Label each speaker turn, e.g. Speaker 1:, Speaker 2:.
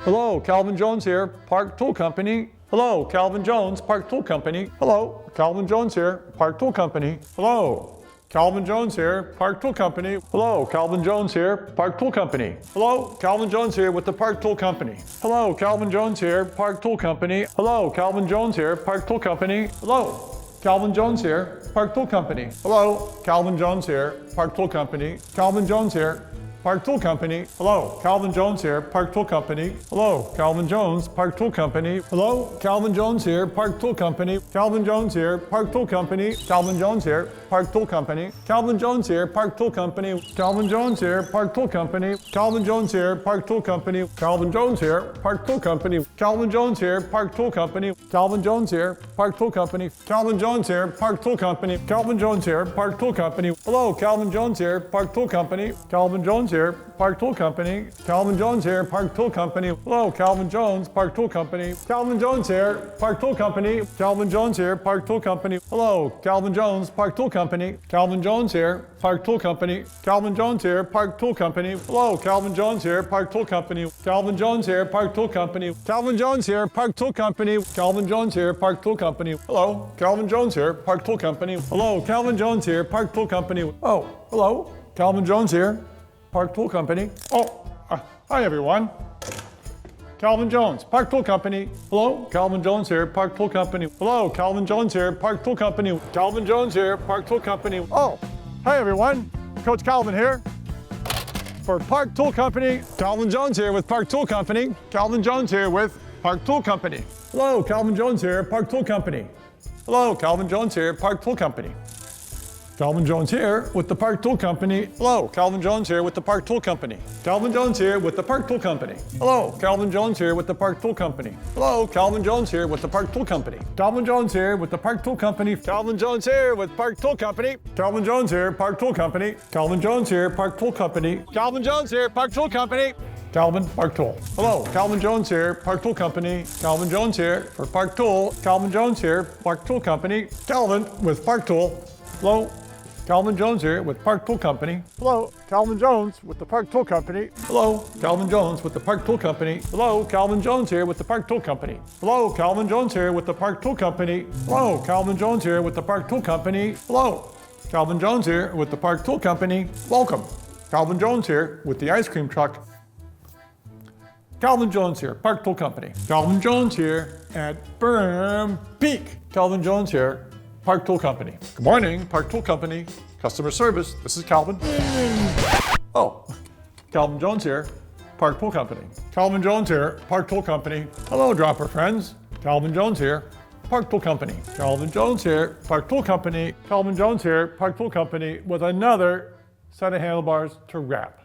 Speaker 1: Hello, Calvin Jones here, Park Tool Company. Hello, Calvin Jones, Park Tool Company. Hello, Calvin Jones here, Park Tool Company. Hello, Calvin Jones here, Park Tool Company. Hello, Calvin Jones here, Park Tool Company. Hello, Calvin Jones here with the Park Tool Company. Hello, Calvin Jones here, Park Tool Company. Hello, Calvin Jones here, Park Tool Company. Hello, Calvin Jones here, Park Tool Company. Hello, Calvin Jones here, Park Tool Company. Calvin Jones here, Park Tool Company. Hello, Calvin Jones here, Park Tool Company. Hello, Calvin Jones, Park Tool Company. Hello, Calvin Jones here, Park Tool Company. Calvin Jones here, Park Tool Company. Calvin Jones here, Park Tool Company. Calvin Jones here, Park Tool Company. Calvin Jones here, Park Tool Company. Calvin Jones here, Park Tool Company. Calvin Jones here, Park Tool Company. Calvin Jones here, Park Tool Company. Calvin Jones here, Park Tool Company. Calvin Jones here, Park Tool Company. Calvin Jones here, Park Tool Company. Hello, Calvin Jones here, Park Tool Company. Calvin Jones here, Park Tool Company. Calvin Jones here, Park Tool Company. Hello, Calvin Jones, Park Tool Company. Calvin Jones here, Park Tool Company. Calvin Jones here, Park Tool Company. Hello, Calvin Jones, Park Tool Company. Calvin Jones here, Park Tool Company. Calvin Jones here, Park Tool Company. Hello, Calvin Jones here, Park Tool Company. Calvin Jones here, Park Tool Company. Calvin Jones here, Park Tool Company. Calvin Jones here, Park Tool Company. Hello, Calvin Jones here, Park Tool Company. Hello, Calvin Jones here, Park Tool Company. Oh, hello, Calvin Jones here, Park Tool Company. Hi everyone. Calvin Jones, Park Tool Company. Hello, Calvin Jones here, Park Tool Company. Hello, Calvin Jones here, Park Tool Company. Calvin Jones here, Park Tool Company. Oh, hi everyone. Coach Calvin here for Park Tool Company. Calvin Jones here with Park Tool Company. Calvin Jones here with Park Tool Company. Hello, Calvin Jones here, Park Tool Company. Hello, Calvin Jones here, Park Tool Company. Calvin Jones here with the Park Tool Company. Hello, Calvin Jones here with the Park Tool Company. Calvin Jones here with the Park Tool Company. Hello, Calvin Jones here with the Park Tool Company. Hello, Calvin Jones here with the Park Tool Company. Calvin Jones here with the Park Tool Company. Calvin Jones here with Park Tool Company. Calvin Jones here, Park Tool Company. Calvin Jones here, Park Tool Company. Calvin Jones here, Park Tool Company. Calvin, Park Tool. Hello, Calvin Jones here, Park Tool Company. Calvin Jones here for Park Tool. Calvin Jones here, Park Tool Company. Calvin with Park Tool. Hello, Calvin Jones here with Park Tool Company. Hello, Calvin Jones with the Park Tool Company. Hello, Calvin Jones with the Park Tool Company. Hello, Calvin Jones here with the Park Tool Company. Hello, Calvin Jones here with the Park Tool Company. Hello, Calvin Jones here with the Park Tool Company. Hello, Calvin Jones here with the Park Tool Company. Welcome. Calvin Jones here with the ice cream truck. Calvin Jones here, Park Tool Company. Calvin Jones here at Burn Peak. Calvin Jones here, Park Tool Company. Good morning, Park Tool Company. Customer service, this is Calvin. Oh, Calvin Jones here, Park Tool Company. Calvin Jones here, Park Tool Company. Hello, dropper friends. Calvin Jones here, Park Tool Company. Calvin Jones here, Park Tool Company. Calvin Jones here, Park Tool Company with another set of handlebars to wrap.